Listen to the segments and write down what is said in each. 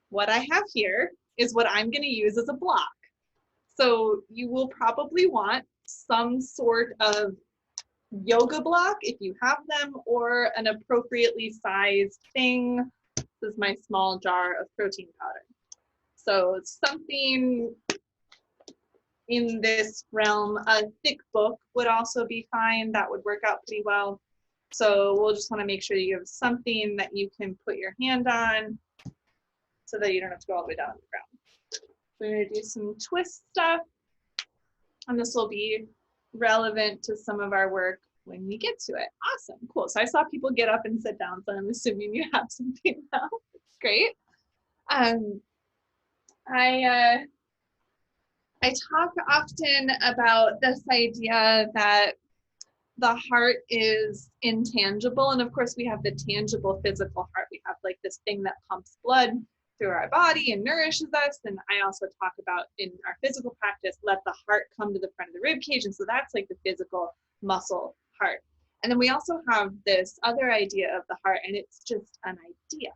what I have here is what I'm going to use as a block. So you will probably want some sort of yoga block if you have them, or an appropriately sized thing. This is my small jar of protein powder. So something in this realm. A thick book would also be fine. That would work out pretty well. So we'll just want to make sure you have something that you can put your hand on so that you don't have to go all the way down to the ground. We're going to do some twist stuff, and this will be relevant to some of our work when we get to it. Awesome, cool. So I saw people get up and sit down, so I'm assuming you have something now. Great. I talk often about this idea that the heart is intangible. And of course, we have the tangible physical heart. We have like this thing that pumps blood through our body and nourishes us. And I also talk about in our physical practice, let the heart come to the front of the rib cage. And so that's like the physical muscle heart. And then we also have this other idea of the heart, and it's just an idea.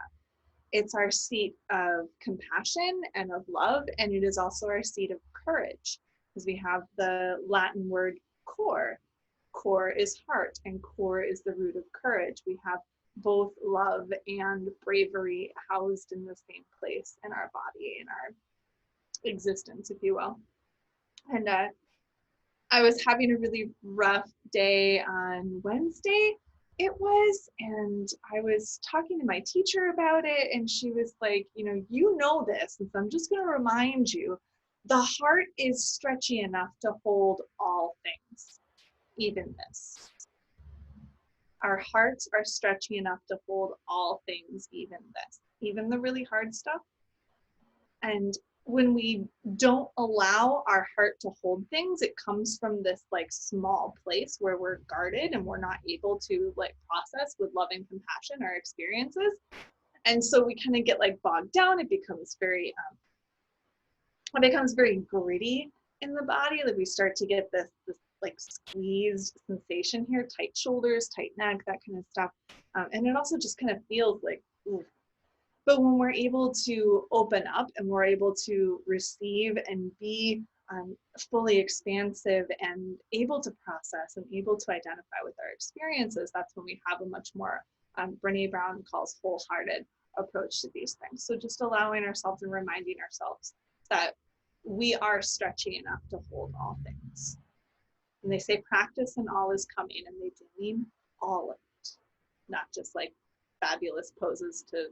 It's our seat of compassion and of love, and it is also our seat of courage, because we have the Latin word cor. Cor is heart, and cor is the root of courage. We have both love and bravery housed in the same place in our body, in our existence, if you will. And I was having a really rough day on Wednesday, it was, and I was talking to my teacher about it, and she was like, you know this, and so I'm just going to remind you, the heart is stretchy enough to hold all things, even this. Our hearts are stretchy enough to hold all things, even this, even the really hard stuff. And when we don't allow our heart to hold things, it comes from this like small place where we're guarded and we're not able to like process with love and compassion our experiences. And so we kind of get like bogged down. It becomes very gritty in the body. Like we start to get this like squeezed sensation here, tight shoulders, tight neck, that kind of stuff. And it also just kind of feels like, ooh. But when we're able to open up and we're able to receive and be fully expansive and able to process and able to identify with our experiences, that's when we have a much more, Brené Brown calls wholehearted approach to these things. So just allowing ourselves and reminding ourselves that we are stretchy enough to hold all things. And they say practice and all is coming, and they do mean all of it, not just like fabulous poses to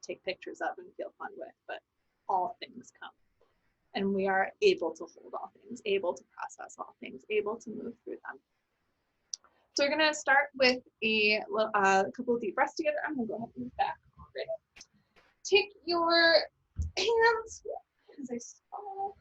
take pictures of and feel fun with, but all things come. And we are able to hold all things, able to process all things, able to move through them. So we're going to start with a couple of deep breaths together. I'm going to go ahead and move back already. Take your hands, as I spoke,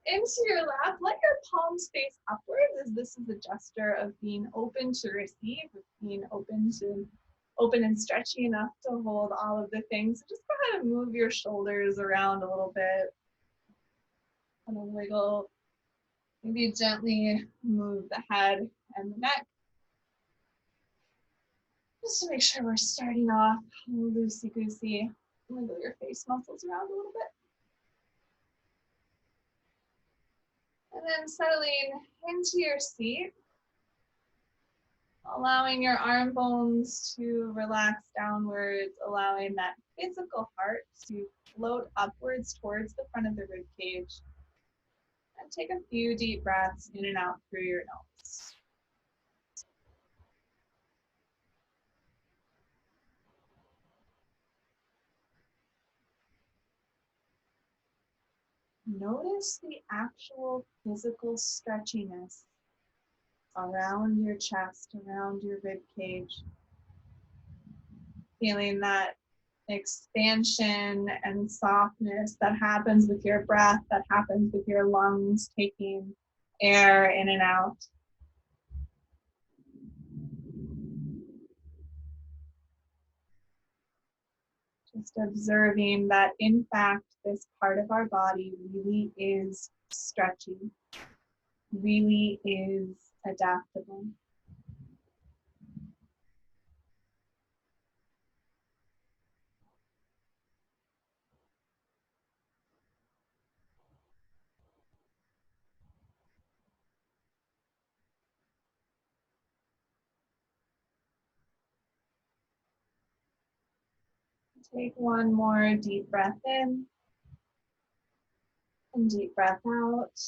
into your lap. Let your palms face upwards, as this is a gesture of being open to receive, of being open and stretchy enough to hold all of the things. So just go ahead and move your shoulders around a little bit. Kind of wiggle. Maybe gently move the head and the neck. Just to make sure we're starting off loosey-goosey. Wiggle your face muscles around a little bit. And then settling into your seat. Allowing your arm bones to relax downwards, allowing that physical heart to float upwards towards the front of the rib cage. And take a few deep breaths in and out through your nose. Notice the actual physical stretchiness around your chest, around your rib cage. Feeling that expansion and softness that happens with your breath, that happens with your lungs taking air in and out. Just observing that, in fact, this part of our body really is stretchy, really is adaptable. Take one more deep breath in and deep breath out.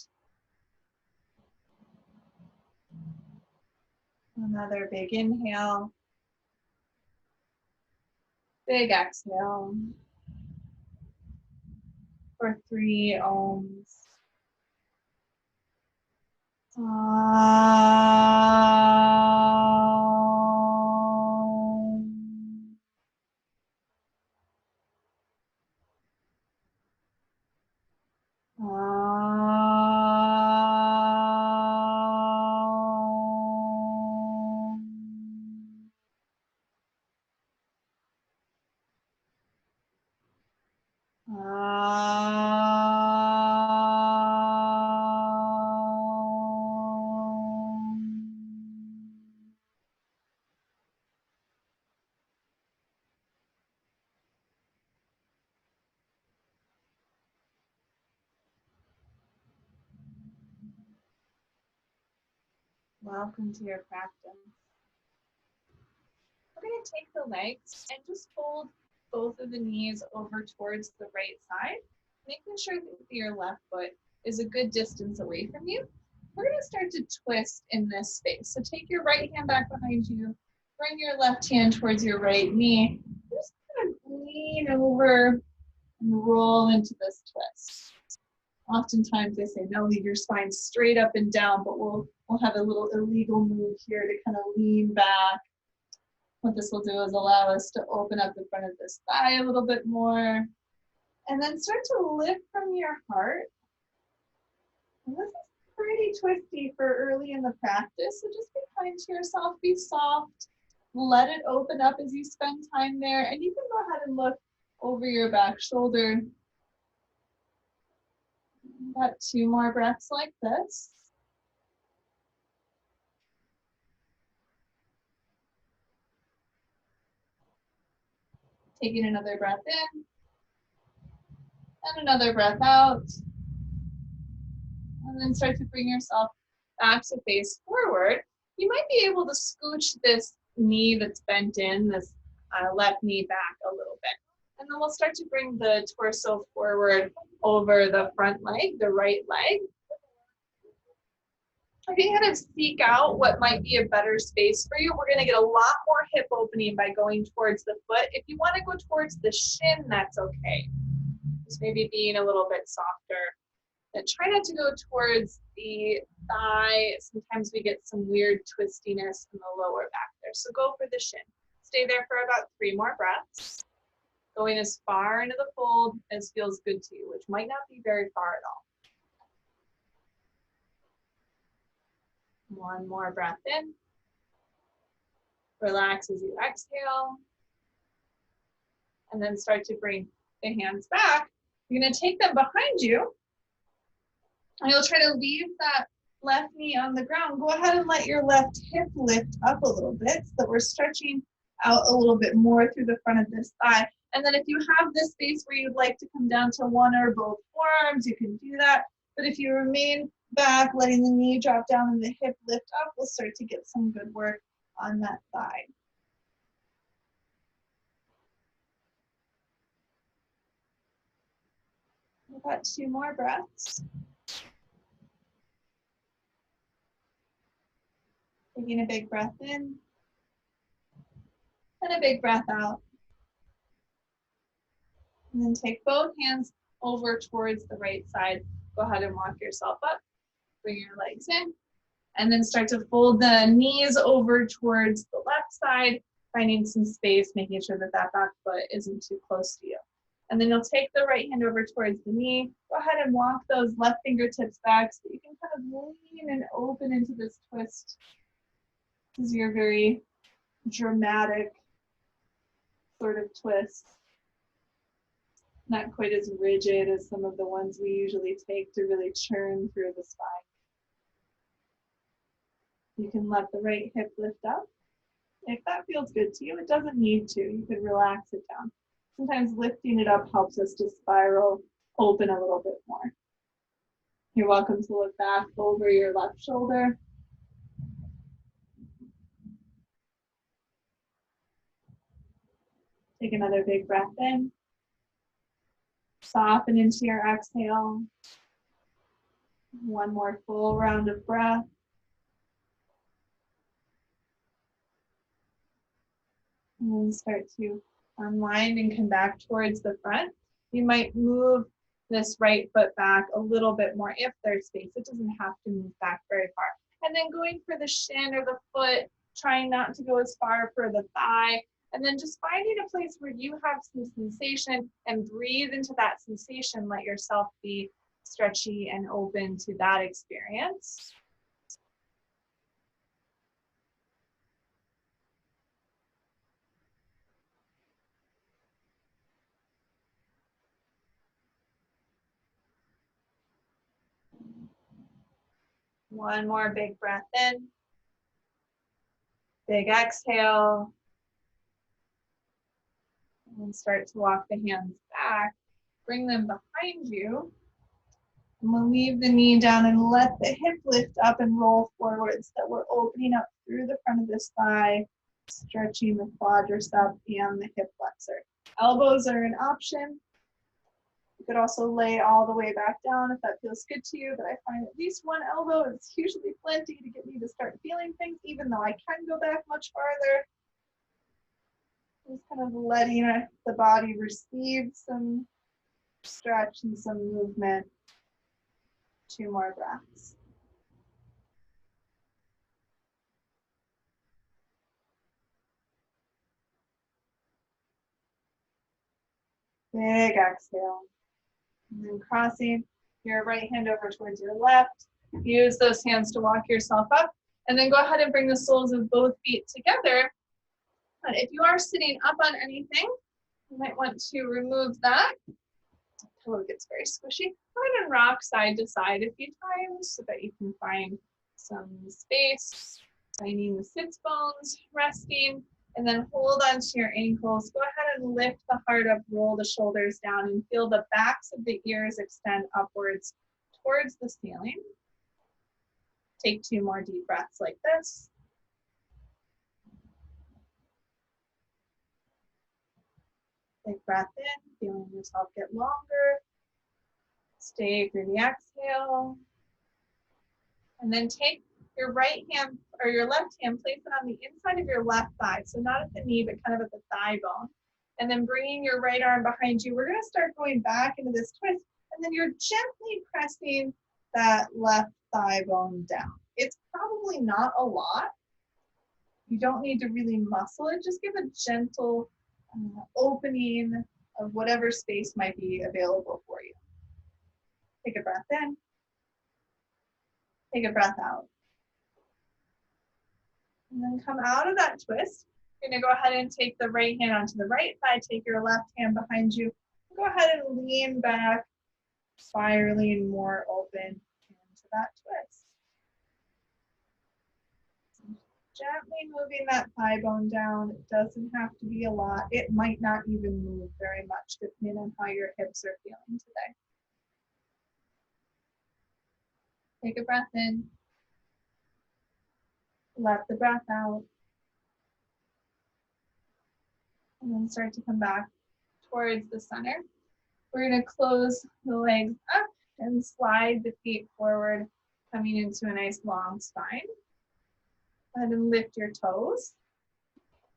Another big inhale, big exhale for 3 ohms. Welcome to your practice. We're going to take the legs and just fold both of the knees over towards the right side, making sure that your left foot is a good distance away from you. We're going to start to twist in this space. So take your right hand back behind you, bring your left hand towards your right knee, just kind of lean over and roll into this twist. Oftentimes they say, no, leave your spine straight up and down, but we'll have a little illegal move here to kind of lean back. What this will do is allow us to open up the front of this thigh a little bit more, and then start to lift from your heart. And this is pretty twisty for early in the practice, so just be kind to yourself, be soft, let it open up as you spend time there, and you can go ahead and look over your back shoulder. Got 2 more breaths like this. Taking another breath in, and another breath out. And then start to bring yourself back to face forward. You might be able to scooch this knee that's bent in, this left knee back a little bit. And then we'll start to bring the torso forward over the front leg, the right leg. I can kind of seek out what might be a better space for you. We're going to get a lot more hip opening by going towards the foot. If you want to go towards the shin, that's okay. Just maybe being a little bit softer. And try not to go towards the thigh. Sometimes we get some weird twistiness in the lower back there. So go for the shin. Stay there for about 3 more breaths. Going as far into the fold as feels good to you, which might not be very far at all. 1 more breath in. Relax as you exhale. And then start to bring the hands back. You're going to take them behind you. And you'll try to leave that left knee on the ground. Go ahead and let your left hip lift up a little bit so that we're stretching out a little bit more through the front of this thigh. And then if you have this space where you'd like to come down to one or both forearms, you can do that. But if you remain back, letting the knee drop down and the hip lift up, we'll start to get some good work on that thigh. We've got 2 more breaths. Taking a big breath in and a big breath out. And then take both hands over towards the right side. Go ahead and walk yourself up. Bring your legs in. And then start to fold the knees over towards the left side, finding some space, making sure that that back foot isn't too close to you. And then you'll take the right hand over towards the knee. Go ahead and walk those left fingertips back so that you can kind of lean and open into this twist. This is your very dramatic sort of twist. Not quite as rigid as some of the ones we usually take to really churn through the spine. You can let the right hip lift up. If that feels good to you, it doesn't need to. You could relax it down. Sometimes lifting it up helps us to spiral open a little bit more. You're welcome to look back over your left shoulder. Take another big breath in. Soften into your exhale. One more full round of breath. And then start to unwind and come back towards the front. You might move this right foot back a little bit more if there's space. It doesn't have to move back very far. And then going for the shin or the foot, trying not to go as far for the thigh. And then just finding a place where you have some sensation and breathe into that sensation. Let yourself be stretchy and open to that experience. One more big breath in. Big exhale. And start to walk the hands back. Bring them behind you. And we'll leave the knee down and let the hip lift up and roll forward so that we're opening up through the front of this thigh, stretching the quadricep and the hip flexor. Elbows are an option. You could also lay all the way back down if that feels good to you, but I find at least one elbow is usually plenty to get me to start feeling things, even though I can go back much farther. Just kind of letting the body receive some stretch and some movement. 2 more breaths. Big exhale. And then crossing your right hand over towards your left. Use those hands to walk yourself up. And then go ahead and bring the soles of both feet together. But if you are sitting up on anything, you might want to remove that. The pillow gets very squishy. Go ahead and rock side to side a few times so that you can find some space. Finding the sits bones, resting, and then hold onto your ankles. Go ahead and lift the heart up, roll the shoulders down, and feel the backs of the ears extend upwards towards the ceiling. Take 2 more deep breaths like this. Big breath in, feeling yourself get longer. Stay through the exhale. And then take your right hand or your left hand, place it on the inside of your left thigh. So not at the knee, but kind of at the thigh bone. And then bringing your right arm behind you, we're going to start going back into this twist. And then you're gently pressing that left thigh bone down. It's probably not a lot. You don't need to really muscle it. Just give a gentle opening of whatever space might be available for you. Take a breath in. Take a breath out. And then come out of that twist. You're going to go ahead and take the right hand onto the right thigh. Take your left hand behind you. Go ahead and lean back, spiraling more open into that twist. Gently moving that thigh bone down. It doesn't have to be a lot. It might not even move very much depending on how your hips are feeling today. Take a breath in. Let the breath out. And then start to come back towards the center. We're going to close the legs up and slide the feet forward, coming into a nice long spine. Go ahead and lift your toes.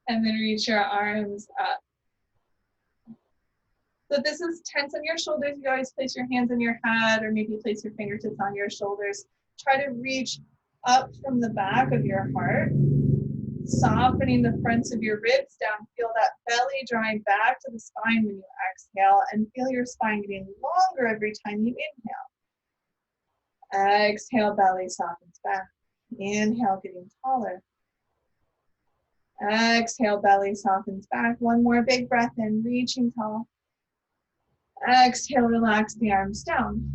And then reach your arms up. So if this is tense on your shoulders, you always place your hands on your head or maybe place your fingertips on your shoulders. Try to reach up from the back of your heart, softening the fronts of your ribs down. Feel that belly drawing back to the spine when you exhale, and feel your spine getting longer every time you inhale. Exhale, belly softens back. Inhale, getting taller. Exhale, belly softens back. One more big breath in, reaching tall. Exhale, relax the arms down.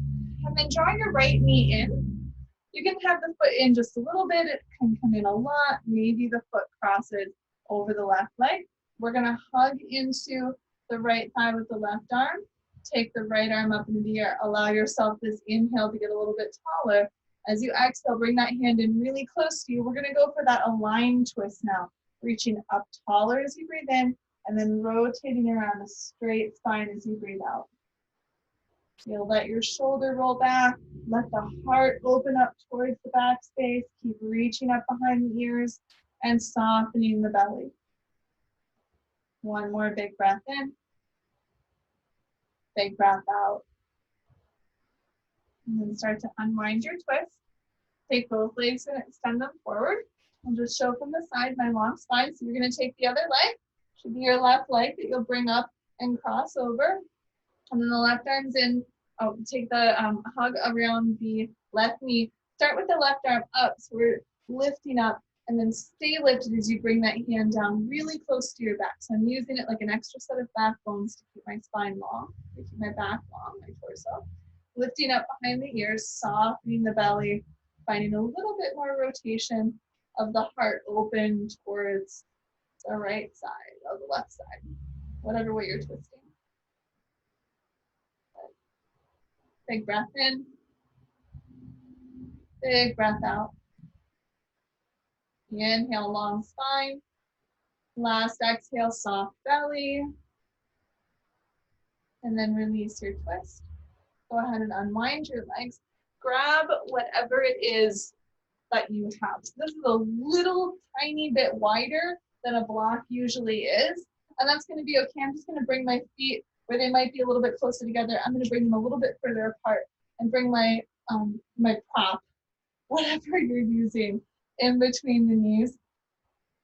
And then draw your right knee in. You can have the foot in just a little bit. It can come in a lot. Maybe the foot crosses over the left leg. We're going to hug into the right thigh with the left arm. Take the right arm up into the air. Allow yourself this inhale to get a little bit taller. As you exhale, bring that hand in really close to you. We're going to go for that aligned twist now. Reaching up taller as you breathe in and then rotating around a straight spine as you breathe out. You'll let your shoulder roll back, let the heart open up towards the back space, keep reaching up behind the ears and softening the belly. One more big breath in, big breath out. And then start to unwind your twist. Take both legs and extend them forward. I'll just show from the side my long spine. So you're going to take the other leg, should be your left leg that you'll bring up and cross over. And then the left arm's in, take the hug around the left knee. Start with the left arm up, so we're lifting up, and then stay lifted as you bring that hand down really close to your back. So I'm using it like an extra set of back bones to keep my spine long, to keep my back long, my torso. Lifting up behind the ears, softening the belly, finding a little bit more rotation of the heart open towards the right side or the left side, whatever way you're twisting. Big breath in, big breath out. Inhale, long spine. Last exhale, soft belly. And then release your twist. Go ahead and unwind your legs. Grab whatever it is that you have. So this is a little tiny bit wider than a block usually is. And that's going to be okay. I'm just going to bring my feet where they might be a little bit closer together. I'm going to bring them a little bit further apart and bring my my prop, whatever you're using, in between the knees.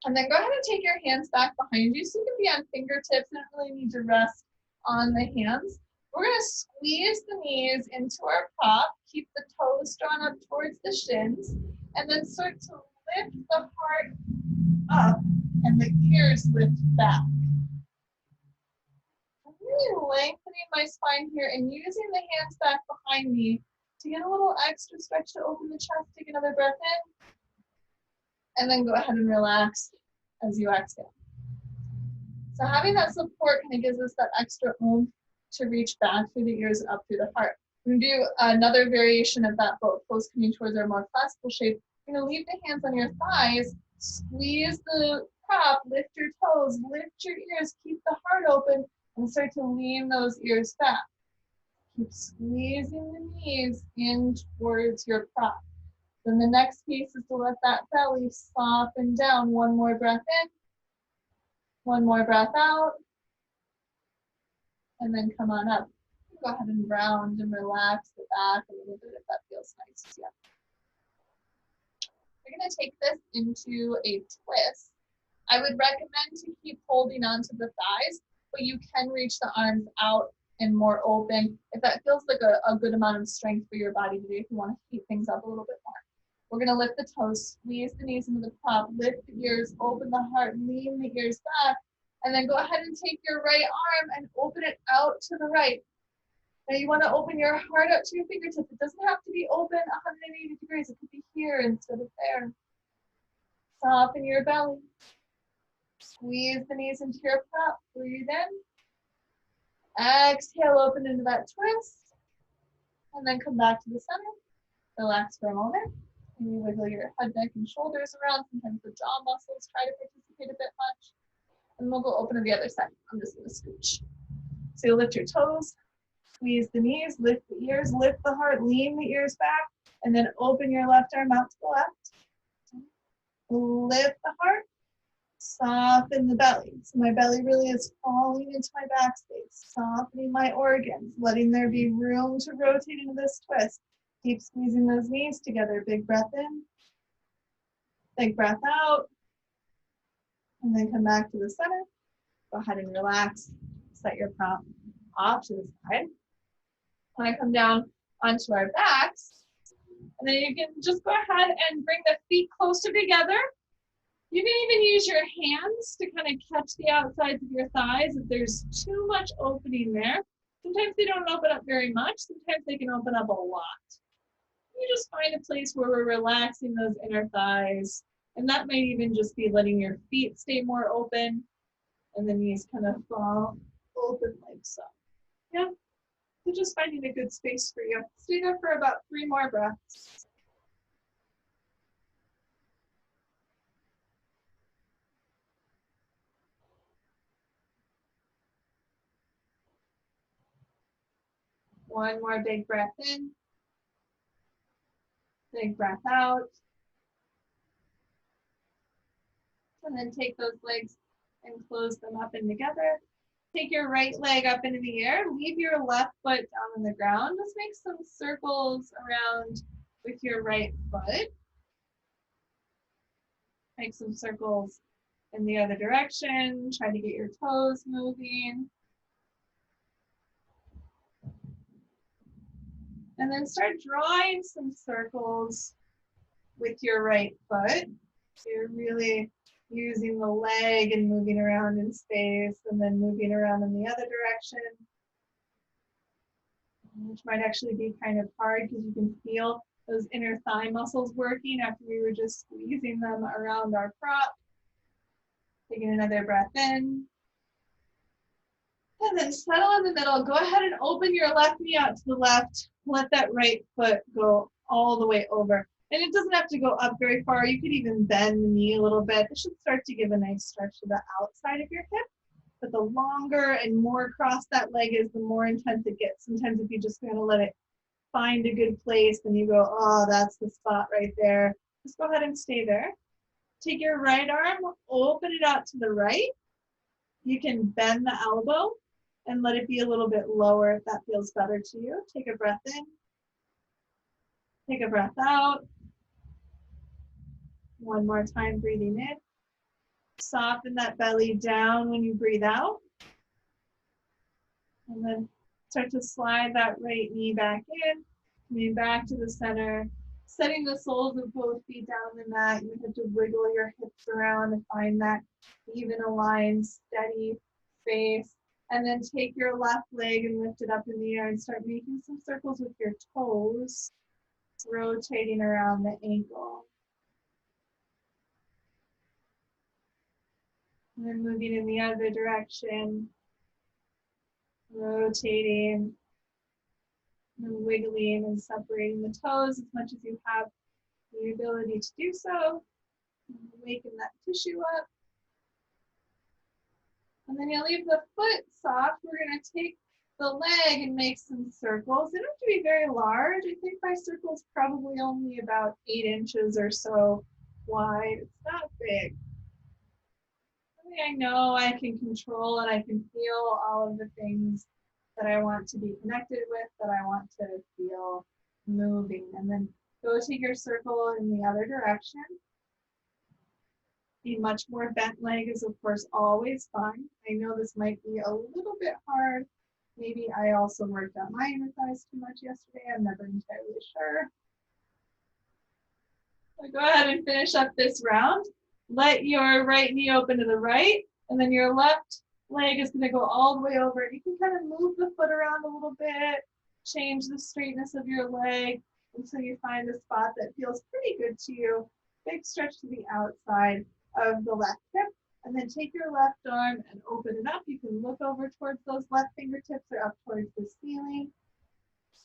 And then go ahead and take your hands back behind you so you can be on fingertips. You don't really need to rest on the hands. We're going to squeeze the knees into our prop, keep the toes drawn up towards the shins, and then start to lift the heart up and the ears lift back. I'm really lengthening my spine here and using the hands back behind me to get a little extra stretch to open the chest. Take another breath in. And then go ahead and relax as you exhale. So having that support kind of gives us that extra oomph to reach back through the ears and up through the heart. We're going to do another variation of that boat pose coming towards our more classical shape. You're going to leave the hands on your thighs, squeeze the prop, lift your toes, lift your ears, keep the heart open, and start to lean those ears back. Keep squeezing the knees in towards your prop. Then the next piece is to let that belly soften down. One more breath in, one more breath out, and then come on up. Go ahead and round and relax the back a little bit if that feels nice. Yeah. We're going to take this into a twist. I would recommend to keep holding onto the thighs, but you can reach the arms out and more open if that feels like a good amount of strength for your body to do, if you want to heat things up a little bit more. We're going to lift the toes, squeeze the knees into the prop, lift the ears, open the heart, lean the ears back, and then go ahead and take your right arm and open it out to the right. Now you want to open your heart up to your fingertips. It doesn't have to be open 180 degrees. It could be here instead of there. Soften your belly. Squeeze the knees into your prop. Breathe in. Exhale, open into that twist. And then come back to the center. Relax for a moment. Maybe wiggle your head, neck, and shoulders around. Sometimes the jaw muscles try to participate a bit much. And we'll go open to the other side. I'm just going to scooch. So you'll lift your toes, squeeze the knees, lift the ears, lift the heart, lean the ears back, and then open your left arm out to the left. Lift the heart, soften the belly. So my belly really is falling into my back space, softening my organs, letting there be room to rotate into this twist. Keep squeezing those knees together. Big breath in, big breath out, and then come back to the center. Go ahead and relax. Set your prop off to the side. When I come down onto our backs, and then you can just go ahead and bring the feet closer together. You can even use your hands to kind of catch the outsides of your thighs if there's too much opening there. Sometimes they don't open up very much. Sometimes they can open up a lot. You just find a place where we're relaxing those inner thighs. And that might even just be letting your feet stay more open and the knees kind of fall open like so. Yeah, so just finding a good space for you. Stay there for about 3 more breaths. One more big breath in. Big breath out. And then take those legs and close them up and together. Take your right leg up into the air. Leave your left foot down on the ground. Just make some circles around with your right foot. Make some circles in the other direction. Try to get your toes moving. And then start drawing some circles with your right foot. So you're really using the leg and moving around in space and then moving around in the other direction, which might actually be kind of hard because you can feel those inner thigh muscles working after we were just squeezing them around our prop. Taking another breath in. And then settle in the middle. Go ahead and open your left knee out to the left. Let that right foot go all the way over. And it doesn't have to go up very far. You could even bend the knee a little bit. It should start to give a nice stretch to the outside of your hip. But the longer and more crossed that leg is, the more intense it gets. Sometimes if you just kind of let it find a good place, then you go, oh, that's the spot right there. Just go ahead and stay there. Take your right arm, open it out to the right. You can bend the elbow and let it be a little bit lower if that feels better to you. Take a breath in. Take a breath out. One more time, breathing in. Soften that belly down when you breathe out. And then start to slide that right knee back in, coming back to the center, setting the soles of both feet down on the mat. You have to wiggle your hips around to find that even aligned, steady space. And then take your left leg and lift it up in the air and start making some circles with your toes, rotating around the ankle. And then moving in the other direction, rotating, and wiggling and separating the toes as much as you have the ability to do so. Waken that tissue up. And then you leave the foot soft. We're going to take the leg and make some circles. They don't have to be very large. I think my circle's probably only about 8 inches or so wide. It's not big. I know I can control and I can feel all of the things that I want to be connected with, that I want to feel moving. And then go take your circle in the other direction. A much more bent leg is of course always fine. I know this might be a little bit hard. Maybe I also worked on my inner thighs too much yesterday. I'm never entirely sure. So go ahead and finish up this round. Let your right knee open to the right, and then your left leg is going to go all the way over. You can kind of move the foot around a little bit, change the straightness of your leg until you find a spot that feels pretty good to you. Big stretch to the outside of the left hip, and then take your left arm and open it up. You can look over towards those left fingertips or up towards the ceiling.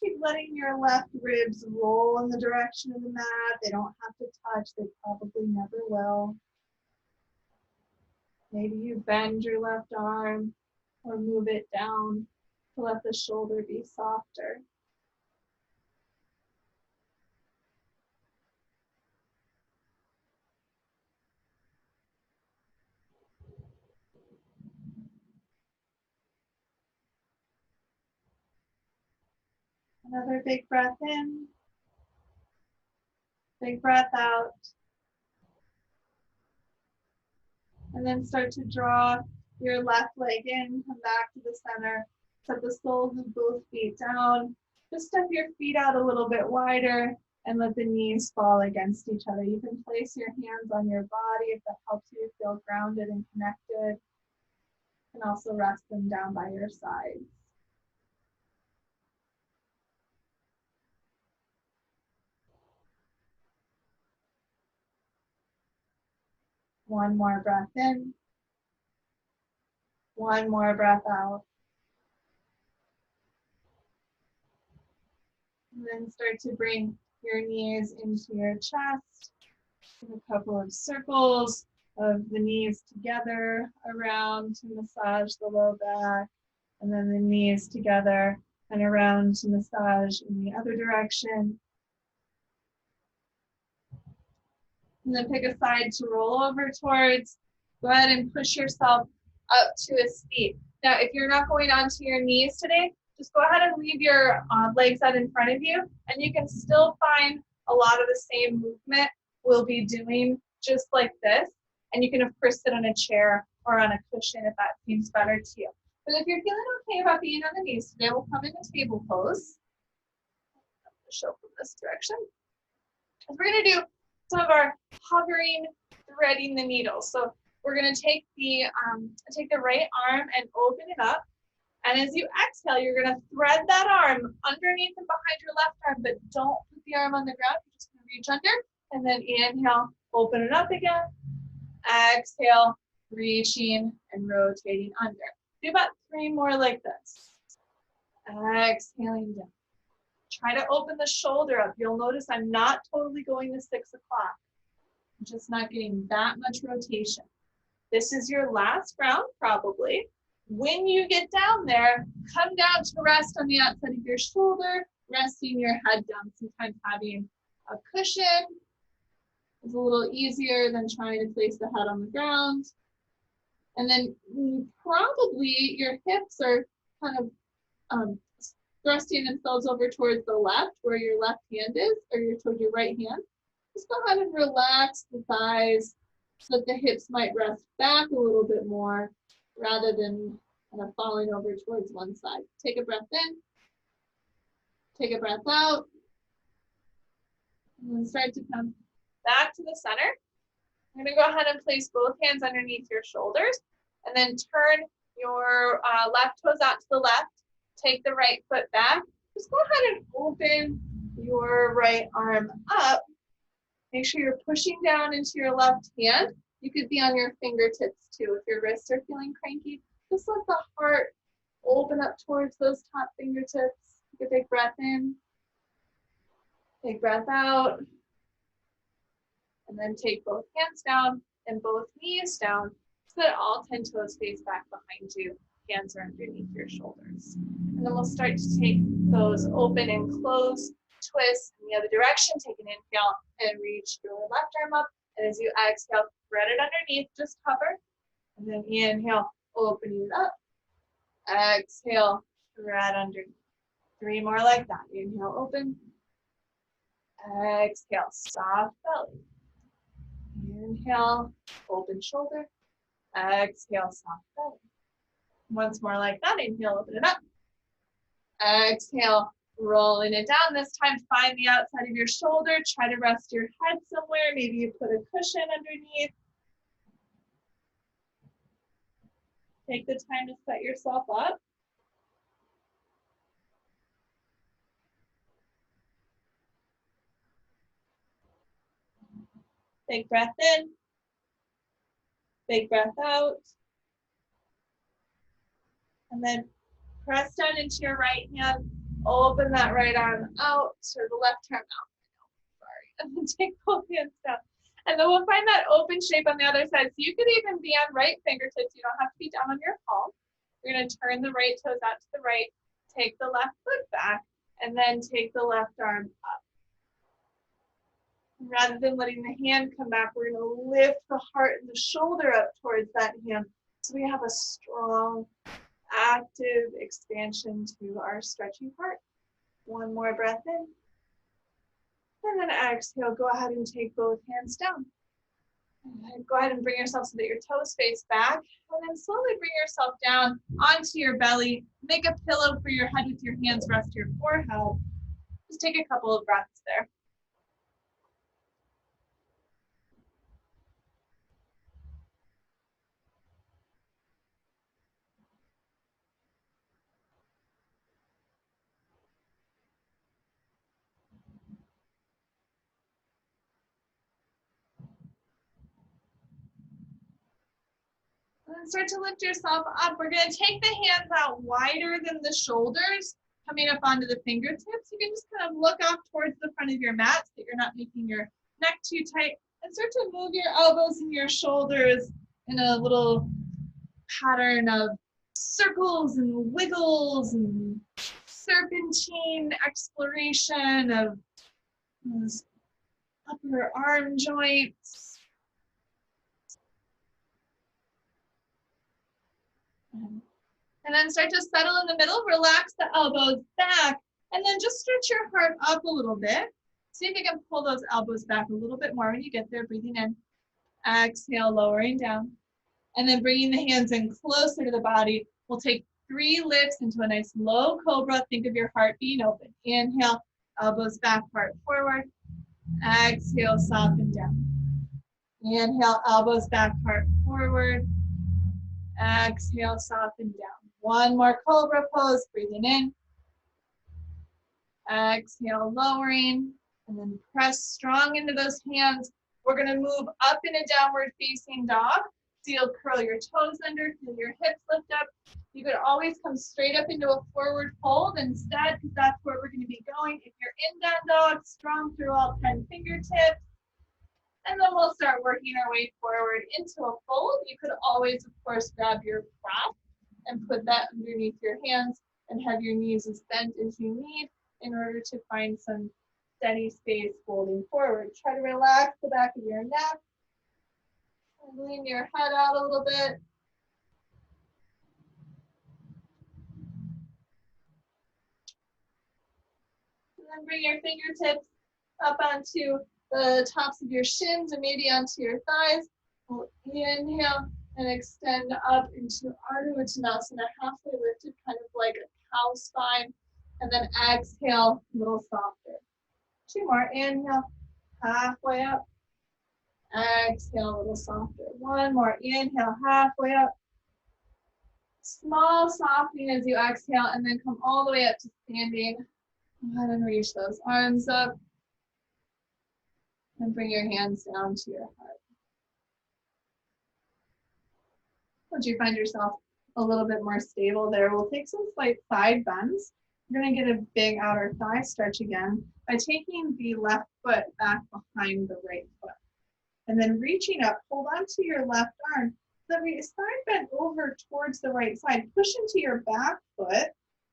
Keep letting your left ribs roll in the direction of the mat. They don't have to touch. They probably never will. Maybe you bend your left arm or move it down to let the shoulder be softer. Another big breath in, big breath out. And then start to draw your left leg in, come back to the center, set the soles of both feet down. Just step your feet out a little bit wider and let the knees fall against each other. You can place your hands on your body if that helps you feel grounded and connected. You can also rest them down by your sides. One more breath in. One more breath out. And then start to bring your knees into your chest. A couple of circles of the knees together around to massage the low back. And then the knees together and around to massage in the other direction. And then pick a side to roll over towards. Go ahead and push yourself up to a seat. Now, if you're not going onto your knees today, just go ahead and leave your legs out in front of you, and you can still find a lot of the same movement we'll be doing just like this. And you can, of course, sit on a chair or on a cushion if that seems better to you. But if you're feeling okay about being on the knees today, we'll come into table pose. Show from this direction. We're going to do some of our hovering, threading the needle. So we're going to take the right arm and open it up. And as you exhale, you're going to thread that arm underneath and behind your left arm, but don't put the arm on the ground. You're just going to reach under. And then inhale, open it up again. Exhale, reaching and rotating under. Do about 3 more like this. Exhaling down. Try to open the shoulder up. You'll notice I'm not totally going to 6 o'clock. I'm just not getting that much rotation. This is your last round, probably. When you get down there, come down to rest on the outside of your shoulder, resting your head down. Sometimes having a cushion is a little easier than trying to place the head on the ground. And then probably your hips are kind of thrusting themselves over towards the left, where your left hand is, or toward your right hand. Just go ahead and relax the thighs so that the hips might rest back a little bit more rather than kind of falling over towards one side. Take a breath in, take a breath out, and then start to come back to the center. I'm going to go ahead and place both hands underneath your shoulders, and then turn your left toes out to the left. Take the right foot back. Just go ahead and open your right arm up. Make sure you're pushing down into your left hand. You could be on your fingertips too if your wrists are feeling cranky. Just let the heart open up towards those top fingertips. Take a big breath in. Big breath out. And then take both hands down and both knees down so that all 10 toes face back behind you. Hands are underneath your shoulders. And then we'll start to take those open and close twists in the other direction. Take an inhale and reach your left arm up. And as you exhale, thread it underneath, just hover. And then inhale, open it up. Exhale, thread underneath. 3 more like that. Inhale, open. Exhale, soft belly. Inhale, open shoulder. Exhale, soft belly. Once more like that. Inhale, open it up. Exhale, rolling it down. This time, find the outside of your shoulder. Try to rest your head somewhere. Maybe you put a cushion underneath. Take the time to set yourself up. Big breath in. Big breath out. And then press down into your right hand. Open that right arm out, or the left arm out. Sorry. And then take both hands down. And then we'll find that open shape on the other side. So you could even be on right fingertips. You don't have to be down on your palm. You're going to turn the right toes out to the right. Take the left foot back. And then take the left arm up. Rather than letting the hand come back, we're going to lift the heart and the shoulder up towards that hand. So we have a strong, active expansion to our stretchy heart. 1 more breath in. And then exhale, go ahead and take both hands down. And go ahead and bring yourself so that your toes face back. And then slowly bring yourself down onto your belly. Make a pillow for your head with your hands, rest your forehead. Just take a couple of breaths there. And then start to lift yourself up. We're going to take the hands out wider than the shoulders, coming up onto the fingertips. You can just kind of look up towards the front of your mat so that you're not making your neck too tight. And start to move your elbows and your shoulders in a little pattern of circles and wiggles and serpentine exploration of those upper arm joints. And then start to settle in the middle, relax the elbows back, and then just stretch your heart up a little bit. See if you can pull those elbows back a little bit more when you get there, breathing in. Exhale, lowering down. And then bringing the hands in closer to the body. We'll take 3 lifts into a nice low cobra. Think of your heart being open. Inhale, elbows back, heart forward. Exhale, soften down. Inhale, elbows back, heart forward. Exhale, soften down. One more cobra pose, breathing in. Exhale, lowering, and then press strong into those hands. We're gonna move up in a downward facing dog. So you'll curl your toes under, feel your hips lift up. You could always come straight up into a forward fold instead, because that's where we're gonna be going. If you're in down dog, strong through all 10 fingertips. And then we'll start working our way forward into a fold. You could always, of course, grab your prop and put that underneath your hands and have your knees as bent as you need in order to find some steady space folding forward. Try to relax the back of your neck. And lean your head out a little bit. And then bring your fingertips up onto the tops of your shins and maybe onto your thighs. We'll inhale and extend up into Ardha Uttanasana, halfway lifted, kind of like a cow spine. And then exhale, a little softer. 2 more. Inhale, halfway up. Exhale, a little softer. 1 more. Inhale, halfway up. Small softening as you exhale, and then come all the way up to standing. Go ahead and reach those arms up. And bring your hands down to your heart. Once you find yourself a little bit more stable there, we'll take some slight side bends. You're going to get a big outer thigh stretch again by taking the left foot back behind the right foot. And then reaching up, hold on to your left arm. So that we side bend over towards the right side. Push into your back foot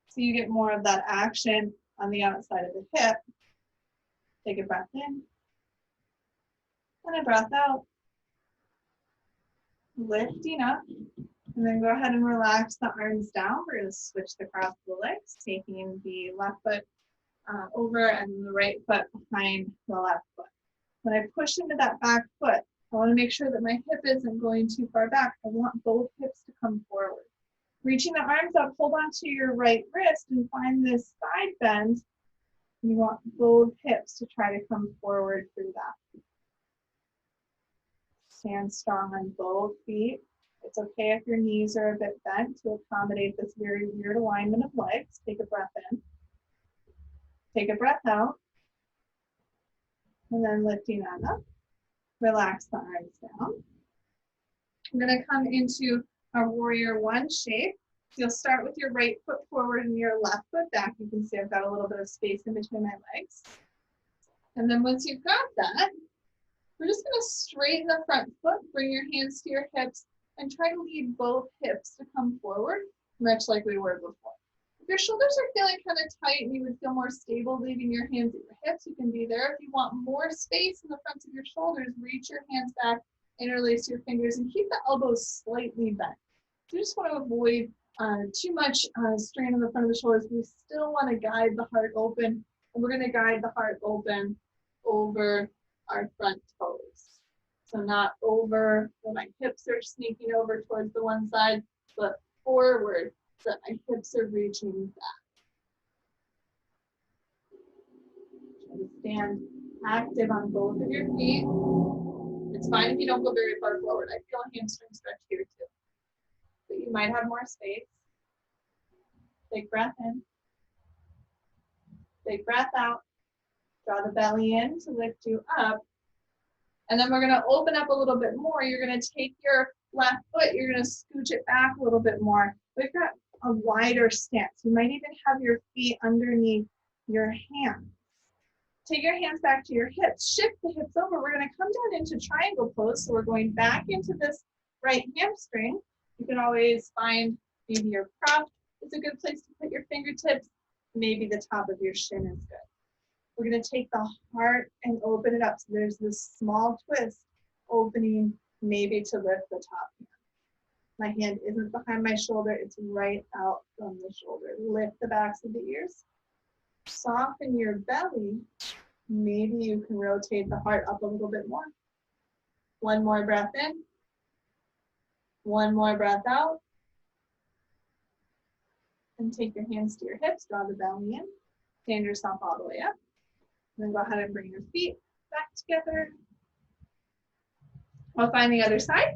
so you get more of that action on the outside of the hip. Take a breath in. And a breath out. Lifting up. And then go ahead and relax the arms down. We're going to switch the cross of the legs, taking the left foot over and the right foot behind the left foot. When I push into that back foot, I want to make sure that my hip isn't going too far back. I want both hips to come forward. Reaching the arms up, hold on to your right wrist and find this side bend. You want both hips to try to come forward through that. Stand strong on both feet. It's okay if your knees are a bit bent to accommodate this very weird alignment of legs. Take a breath in. Take a breath out. And then lifting on up. Relax the arms down. I'm going to come into our warrior 1 shape. So you'll start with your right foot forward and your left foot back. You can see I've got a little bit of space in between my legs. And then once you've got that, we're just going to straighten the front foot, bring your hands to your hips, and try to lead both hips to come forward, much like we were before. If your shoulders are feeling kind of tight and you would feel more stable leaving your hands at your hips, you can be there. If you want more space in the front of your shoulders, reach your hands back, interlace your fingers, and keep the elbows slightly bent. So you just want to avoid too much strain on the front of the shoulders. We still want to guide the heart open, and we're going to guide the heart open over our front toes. So not over when my hips are sneaking over towards the one side, but forward so that my hips are reaching back. Try to stand active on both of your feet. It's fine if you don't go very far forward. I feel a hamstring stretch here too. But you might have more space. Big breath in. Big breath out. Draw the belly in to lift you up. And then we're going to open up a little bit more. You're going to take your left foot, you're going to scooch it back a little bit more. We've got a wider stance. You might even have your feet underneath your hands. Take your hands back to your hips. Shift the hips over. We're going to come down into triangle pose. So we're going back into this right hamstring. You can always find maybe your prop. It's a good place to put your fingertips. maybe the top of your shin is good. We're going to take the heart and open it up. So there's this small twist opening, maybe to lift the top hand. My hand isn't behind my shoulder, it's right out from the shoulder. Lift the backs of the ears. Soften your belly. Maybe you can rotate the heart up a little bit more. One more breath in. One more breath out. And take your hands to your hips, draw the belly in. Stand yourself all the way up. And then go ahead and bring your feet back together. We'll find the other side.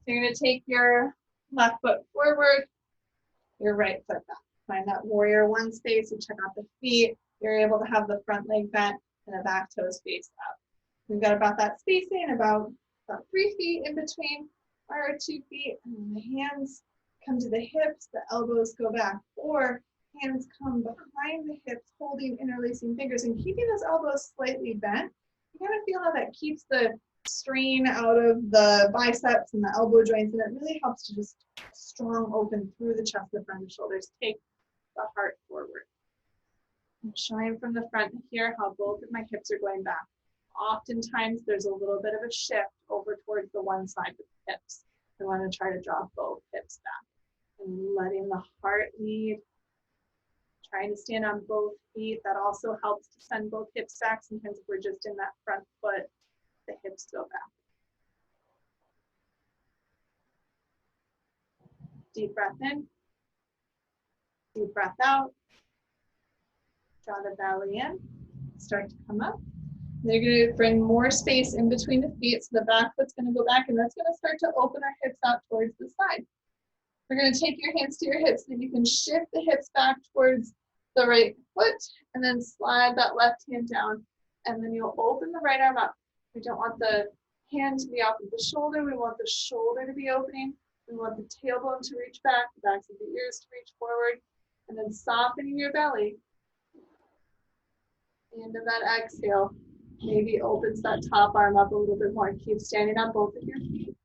So you're going to take your left foot forward, your right foot back. Find that warrior one space and check out the feet. You're able to have the front leg bent and the back toes faced up. We've got about that spacing, about 3 feet in between our 2 feet. And then the hands come to the hips, the elbows go back, or hands come behind the hips, holding interlacing fingers and keeping those elbows slightly bent. You kind of feel how that keeps the strain out of the biceps and the elbow joints, and it really helps to just strong open through the chest, the front of the shoulders. Take the heart forward. I'm showing from the front here how both of my hips are going back. Oftentimes there's a little bit of a shift over towards the one side of the hips. I want to try to draw both hips back and letting the heart lead. Trying to stand on both feet. That also helps to send both hips back. Sometimes if we're just in that front foot, the hips go back. Deep breath in. Deep breath out. Draw the belly in. Start to come up. They're going to bring more space in between the feet, so the back foot's going to go back, and that's going to start to open our hips out towards the side. We're going to take your hands to your hips, and you can shift the hips back towards the right foot, and then slide that left hand down, and then you'll open the right arm up. We don't want the hand to be off of the shoulder. We want the shoulder to be opening. We want the tailbone to reach back, the backs of the ears to reach forward, and then softening your belly. The end of that exhale maybe opens that top arm up a little bit more. Keep standing on both of your feet.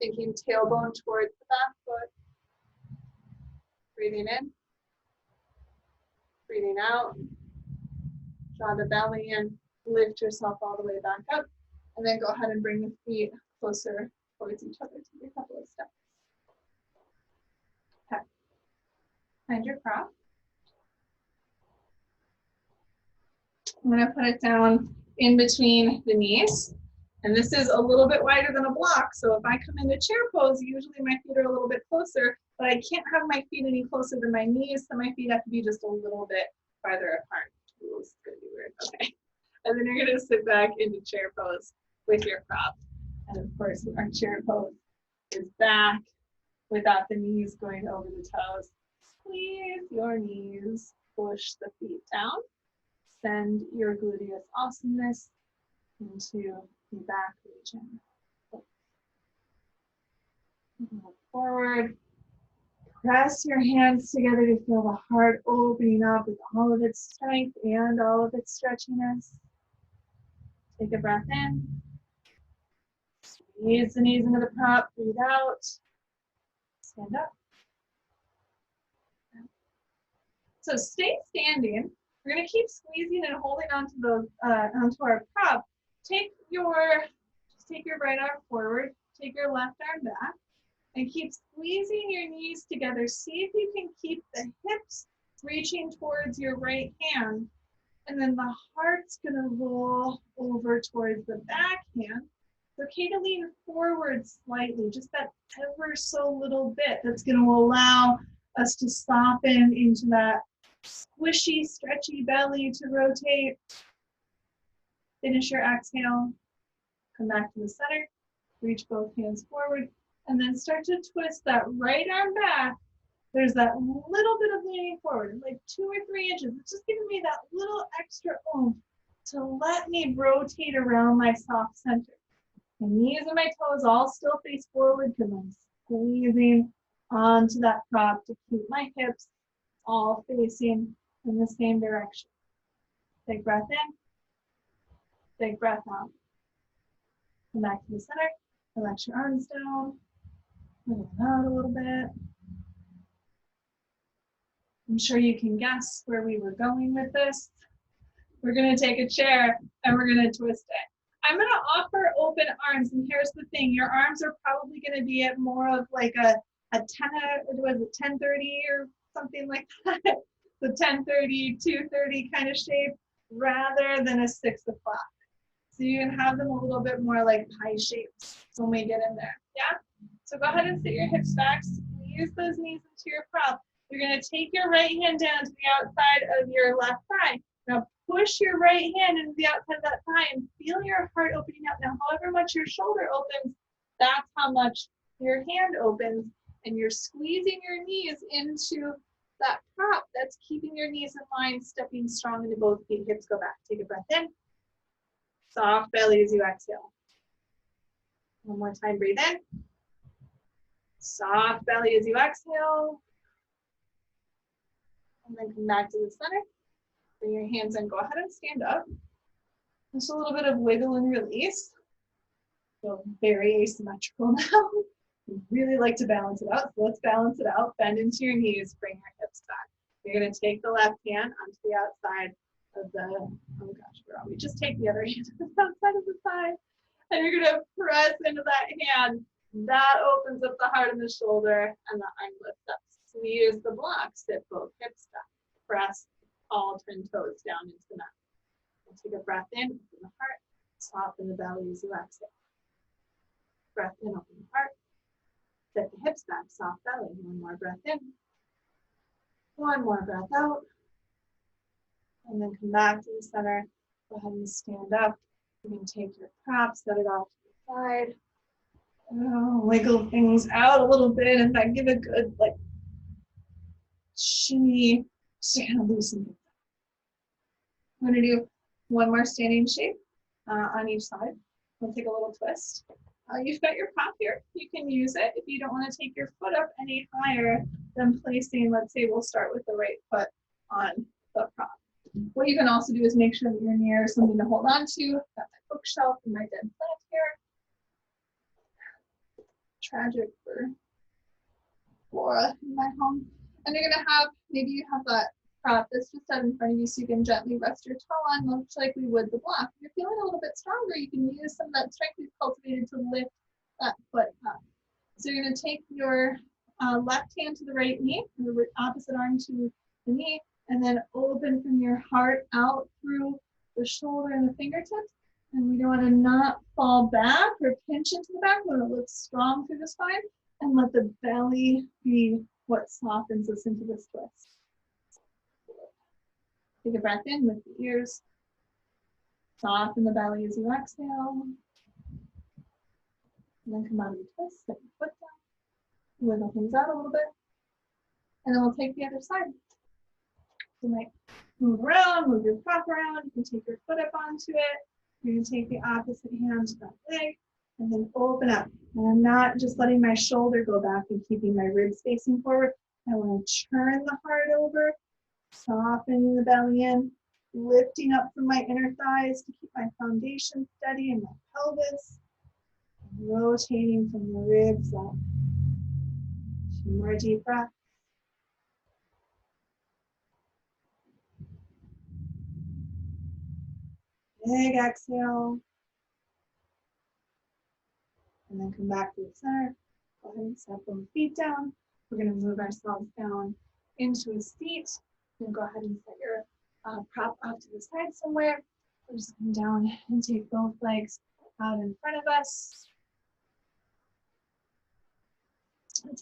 Thinking tailbone towards the back foot. Breathing in. Breathing out. Draw the belly in. Lift yourself all the way back up. And then go ahead and bring the feet closer towards each other. Take a couple of steps. Okay. Find your prop. I'm going to put it down in between the knees. And this is a little bit wider than a block. So if I come into chair pose, usually my feet are a little bit closer, but I can't have my feet any closer than my knees. So my feet have to be just a little bit farther apart. Ooh, this is going to be weird. Okay. And then you're going to sit back into chair pose with your prop. And of course, our chair pose is back without the knees going over the toes. Squeeze your knees, push the feet down. Send your gluteus awesomeness into the back region. Move forward. Press your hands together to feel the heart opening up with all of its strength and all of its stretchiness. Take a breath in. Squeeze the knees into the prop. Breathe out. Stand up. So stay standing. We're going to keep squeezing and holding onto our prop. Take your right arm forward. Take your left arm back. And keep squeezing your knees together. See if you can keep the hips reaching towards your right hand. And then the heart's going to roll over towards the back hand. It's okay to lean forward slightly, just that ever so little bit. That's going to allow us to soften into that squishy, stretchy belly to rotate. Finish your exhale. Come back to the center. Reach both hands forward. And then start to twist that right arm back. There's that little bit of leaning forward, like 2 or 3 inches. It's just giving me that little extra oomph to let me rotate around my soft center. My knees and my toes all still face forward because I'm squeezing onto that prop to keep my hips all facing in the same direction. Big breath in, big breath out. Come back to the center, relax your arms down, move it out a little bit. I'm sure you can guess where we were going with this. We're going to take a chair and we're going to twist it. I'm going to offer open arms, and here's the thing. Your arms are probably going to be at more of like a 10:30 or something like that. The 10:30, 2:30 kind of shape rather than a 6 o'clock. So you can have them a little bit more like pie shapes when we get in there. Yeah? So go ahead and sit your hips back. Squeeze those knees into your prop. You're going to take your right hand down to the outside of your left thigh. Now push your right hand into the outside of that thigh and feel your heart opening up. Now, however much your shoulder opens, that's how much your hand opens. And you're squeezing your knees into that prop that's keeping your knees in line, stepping strong into both feet. Hips go back. Take a breath in. Soft belly as you exhale. One more time, breathe in. Soft belly as you exhale. And then come back to the center. Bring your hands in. Go ahead and stand up. Just a little bit of wiggle and release. So very asymmetrical now. We really like to balance it out. So let's balance it out. Bend into your knees. Bring your hips back. You're going to take the left hand onto the outside of the, oh gosh, where are we? Just take the other hand to the outside of the thigh. And you're going to press into that hand. That opens up the heart and the shoulder, and the arm lifts up. Squeeze the block. Sit both hips back. Press all 10 toes down into the mat. Take a breath in, open the heart. Soften the belly as you exhale. Breath in, open the heart. Set the hips back, soft belly. One more breath in. One more breath out. And then come back to the center. Go ahead and stand up. You can take your prop, set it off to the side. Wiggle things out a little bit. In fact, give a good like shimmy to kind of loosen it. I'm going to do one more standing shape on each side. We'll take a little twist. You've got your prop here. You can use it if you don't want to take your foot up any higher than placing, let's say we'll start with the right foot on the prop. What you can also do is make sure that you're near something to hold on to. Got my bookshelf and my dead plant here. Tragic for Flora in my home. And you're gonna have, maybe you have that prop that's just out in front of you so you can gently rest your toe on, much like we would the block. If you're feeling a little bit stronger, you can use some of that strength we've cultivated to lift that foot up. So you're gonna take your left hand to the right knee, the opposite arm to the knee, and then open from your heart out through the shoulder and the fingertips. And we want to not fall back or pinch into the back. We want to look strong through the spine and let the belly be what softens us into this twist. Take a breath in with the ears. Soften the belly as you exhale. And then come out of the twist, set your foot down. Wiggle things out a little bit. And then we'll take the other side. You might move around, move your prop around. You can take your foot up onto it. You're going to take the opposite hand to that leg and then open up. And I'm not just letting my shoulder go back and keeping my ribs facing forward. I want to turn the heart over, softening the belly in, lifting up from my inner thighs to keep my foundation steady and my pelvis, rotating from the ribs up. 2 more deep breaths. Big exhale. And then come back to the center. Go ahead and step both feet down. We're going to move ourselves down into a seat. And go ahead and set your prop off to the side somewhere. We'll just come down and take both legs out in front of us.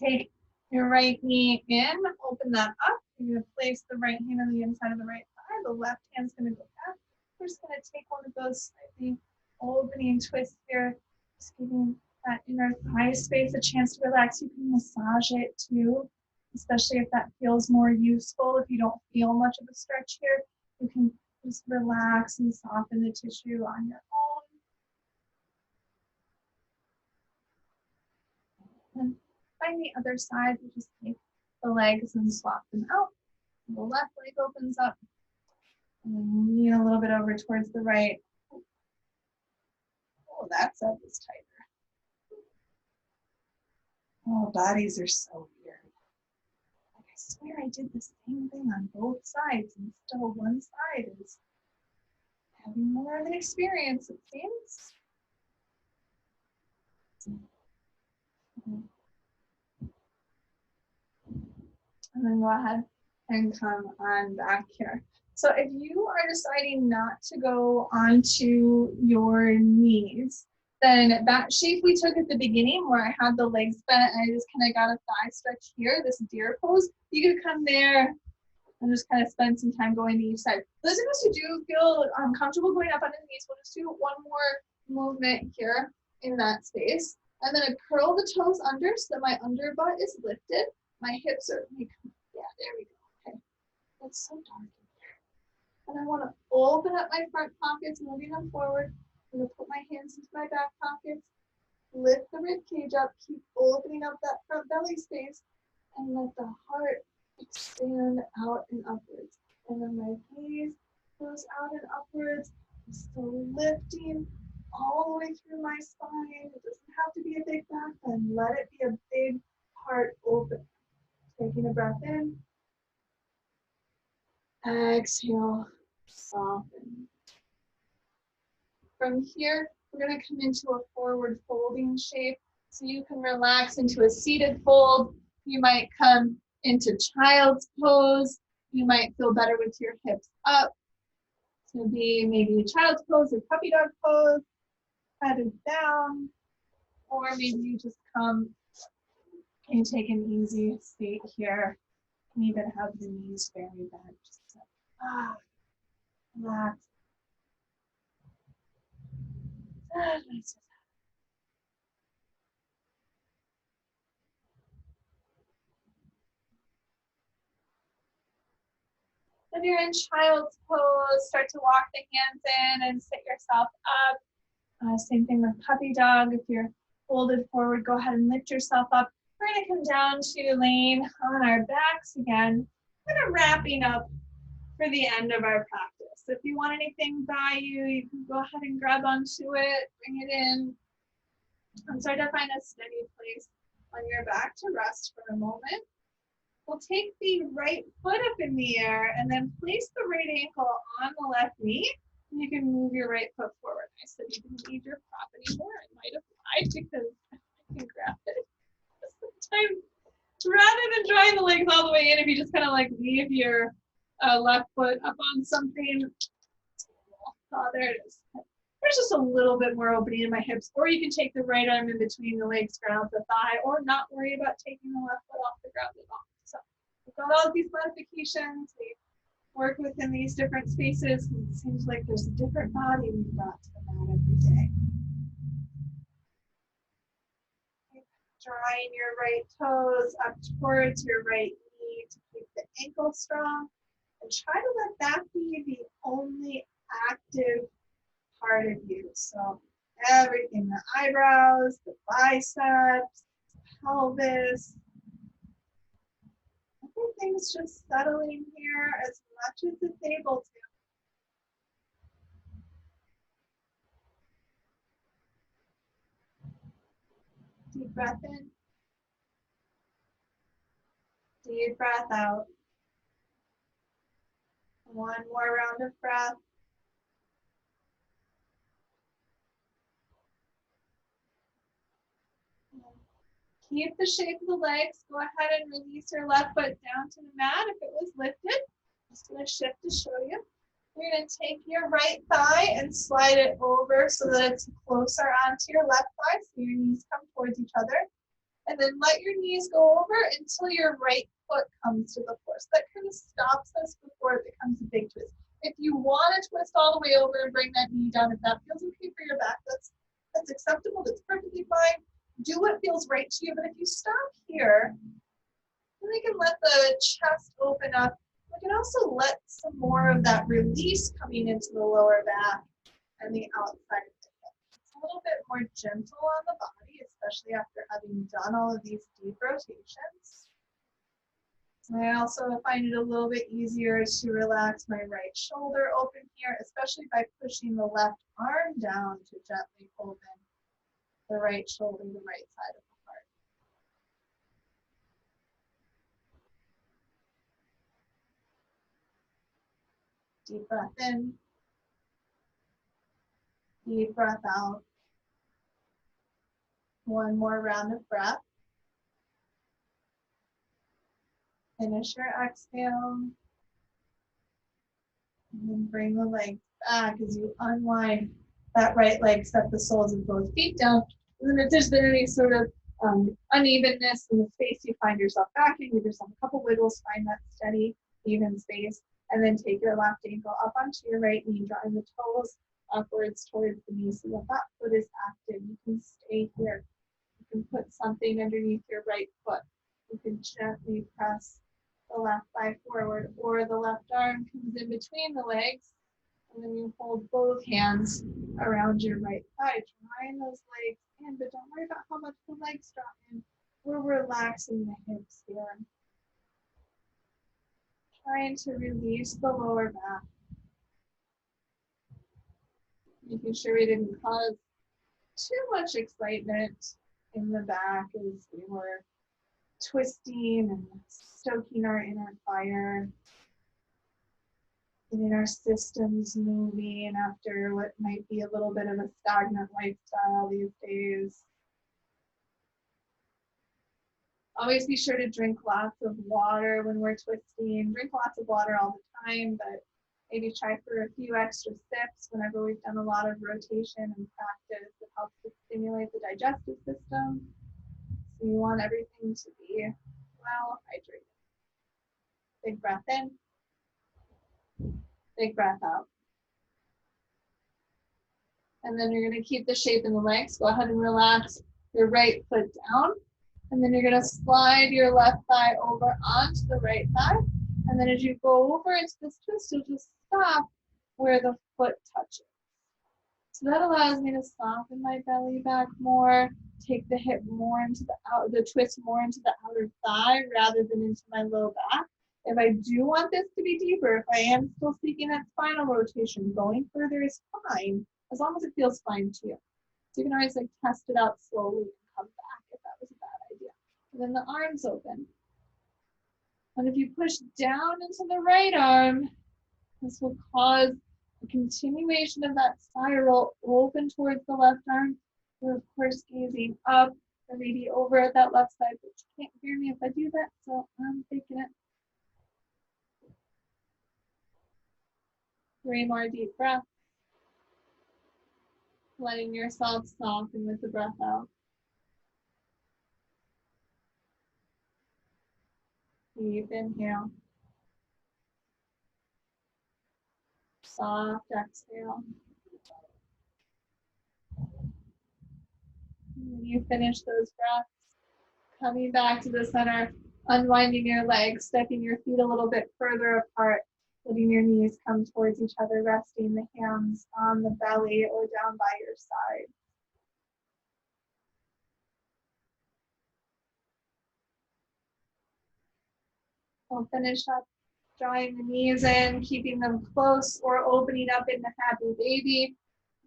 Take your right knee in, open that up. You're going to place the right hand on the inside of the right thigh. The left hand's going to go back. We're just going to take one of those slightly opening twists here, just giving that inner thigh space a chance to relax. You can massage it too, especially if that feels more useful. If you don't feel much of a stretch here, you can just relax and soften the tissue on your own. And find the other side, you just take the legs and swap them out. The left leg opens up. And then lean a little bit over towards the right. Oh, that side is tighter. Oh, bodies are so weird. Like I swear I did the same thing on both sides, and still one side is having more of an experience, it seems. And then go ahead and come on back here. So if you are deciding not to go onto your knees, then that shape we took at the beginning where I had the legs bent and I just kind of got a thigh stretch here, this deer pose, you could come there and just kind of spend some time going to each side. Those of us who do feel comfortable going up on the knees, we'll just do one more movement here in that space. I'm going to curl the toes under so that my underbutt is lifted. My hips are, yeah, there we go. Okay, it's so dark in here. And I want to open up my front pockets, moving them forward. I'm going to put my hands into my back pockets, lift the rib cage up, keep opening up that front belly space, and let the heart expand out and upwards. And then my gaze goes out and upwards. I'm still lifting all the way through my spine. It doesn't have to be a big back bend. Let it be a big heart open. Taking a breath in. Exhale, soften. From here, we're going to come into a forward folding shape. So you can relax into a seated fold. You might come into child's pose. You might feel better with your hips up. It's going to be maybe child's pose or puppy dog pose, headed down, or maybe you just come and take an easy state here. You can even have the knees very bent. Just relax. If you're in child's pose, start to walk the hands in and sit yourself up. Same thing with puppy dog. If you're folded forward, go ahead and lift yourself up. We're going to come down to laying on our backs again. Kind of wrapping up for the end of our practice. If you want anything by you, you can go ahead and grab onto it, bring it in, and start to find a steady place on your back to rest for a moment. We'll take the right foot up in the air and then place the right ankle on the left knee. And you can move your right foot forward. I said you didn't need your prop anymore. I might have lied because I can grab it. Sometimes, rather than drawing the legs all the way in, if you just kind of like leave your left foot up on something. Oh, there it is. There's just a little bit more opening in my hips. Or you can take the right arm in between the legs, ground the thigh, or not worry about taking the left foot off the ground at all. So we've got all of these modifications. We work within these different spaces. And it seems like there's a different body we've brought to the mat every day. Drawing your right toes up towards your right knee to keep the ankle strong. And try to let that be the only active part of you. So everything, the eyebrows, the biceps, the pelvis, everything's just settling here as much as it's able to. Deep breath in. Deep breath out. One more round of breath. Keep the shape of the legs. Go ahead and release your left foot down to the mat if it was lifted. I'm just going to shift to show you. You're going to take your right thigh and slide it over so that it's closer onto your left thigh so your knees come towards each other. And then let your knees go over until your right foot comes to the floor. So that kind of stops us before it becomes a big twist. If you want to twist all the way over and bring that knee down, if that feels okay for your back, that's acceptable. That's perfectly fine. Do what feels right to you. But if you stop here, then we can let the chest open up. We can also let some more of that release coming into the lower back and the outside of the hip. It's a little bit more gentle on the body, especially after having done all of these deep rotations. I also find it a little bit easier to relax my right shoulder open here, especially by pushing the left arm down to gently open the right shoulder, the right side of the heart. Deep breath in, deep breath out. One more round of breath. Finish your exhale. And then bring the legs back as you unwind that right leg, set the soles of both feet down. And then if there's been any sort of unevenness in the space you find yourself back in, give yourself a couple wiggles, find that steady, even space, and then take your left ankle up onto your right knee, drawing the toes upwards towards the knee so that that foot is active. You can stay here. You can put something underneath your right foot. You can gently press the left thigh forward, or the left arm comes in between the legs, and then you hold both hands around your right thigh, drawing those legs in, but don't worry about how much the legs draw in. We're relaxing the hips here. Trying to release the lower back. Making sure we didn't cause too much excitement in the back as we were twisting and stoking our inner fire, getting our systems moving after what might be a little bit of a stagnant lifestyle these days. Always be sure to drink lots of water when we're twisting. Drink lots of water all the time, but maybe try for a few extra sips whenever we've done a lot of rotation and practice. It helps to stimulate the digestive system. So you want everything to be well hydrated. Big breath in, big breath out. And then you're going to keep the shape in the legs. Go ahead and relax your right foot down. And then you're going to slide your left thigh over onto the right thigh. And then as you go over into this twist, you'll just stop where the foot touches. So that allows me to soften my belly back more, take the hip more into the twist more into the outer thigh rather than into my low back. If I do want this to be deeper, if I am still seeking that spinal rotation, going further is fine, as long as it feels fine to you. So you can always like test it out slowly and come back if that was a bad idea. And then the arms open. And if you push down into the right arm, this will cause a continuation of that spiral open towards the left arm. We're of course gazing up or maybe over at that left side, but you can't hear me if I do that, so I'm taking it. 3 more deep breaths. Letting yourself soften with the breath out. Deep inhale. Soft exhale. When you finish those breaths, coming back to the center, unwinding your legs, stepping your feet a little bit further apart, letting your knees come towards each other, resting the hands on the belly or down by your side. We'll finish up drawing the knees in, keeping them close or opening up into happy baby.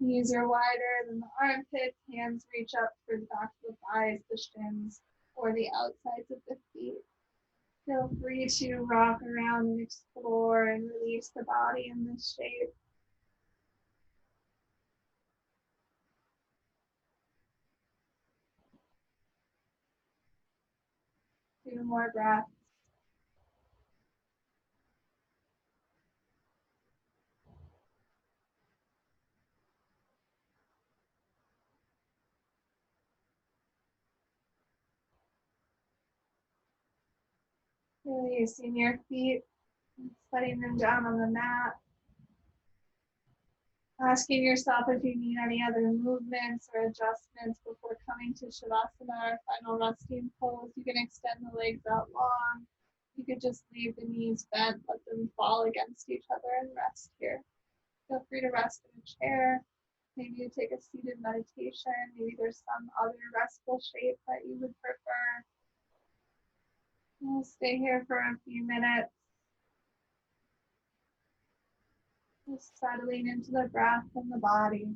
Knees are wider than the armpits, hands reach up for the back of the thighs, the shins, or the outsides of the feet. Feel free to rock around and explore and release the body in this shape. 2 more breaths. Releasing your feet, setting them down on the mat. Asking yourself if you need any other movements or adjustments before coming to Shavasana, our final resting pose. You can extend the legs out long. You could just leave the knees bent, let them fall against each other and rest here. Feel free to rest in a chair. Maybe you take a seated meditation. Maybe there's some other restful shape that you would prefer. We'll stay here for a few minutes. Just settling into the breath and the body.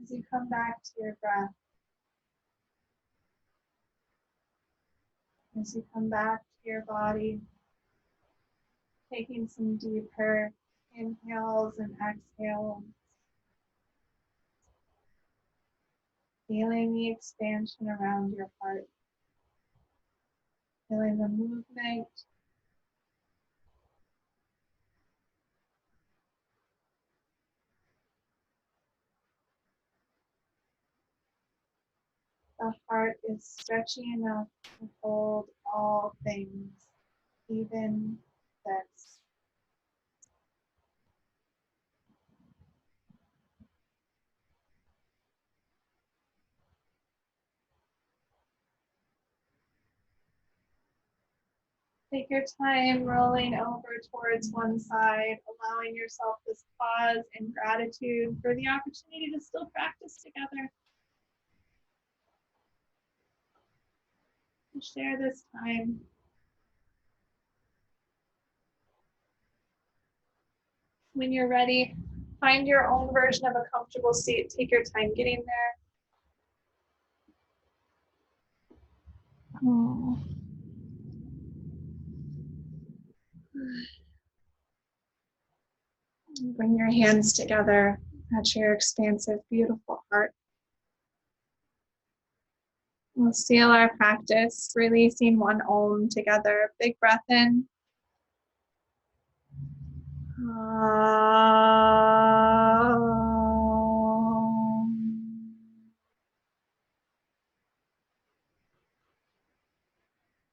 As you come back to your breath, as you come back to your body, taking some deeper inhales and exhales, feeling the expansion around your heart, feeling the movement, the heart is stretchy enough to hold all things, even this. Take your time rolling over towards one side, allowing yourself this pause and gratitude for the opportunity to still practice together. To share this time. When you're ready, find your own version of a comfortable seat. Take your time getting there. Oh. Bring your hands together at your expansive, beautiful heart. We'll seal our practice, releasing one Om together. Big breath in.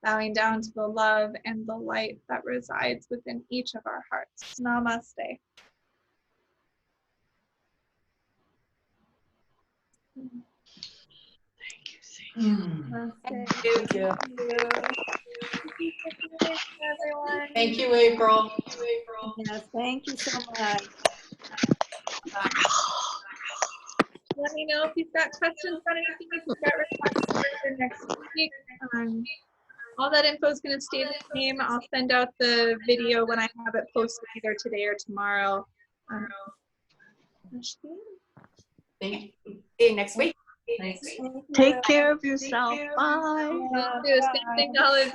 Bowing down to the love and the light that resides within each of our hearts. Namaste. Thank you. Everyone. Thank you, April. Yes, thank you so much. Let me know if you've got questions on anything, if you've got requests for next week. All that info is going to stay the same. I'll send out the video when I have it posted either today or tomorrow. Thank you. See you next week. Take care of yourself. Bye. Same thing, Olive.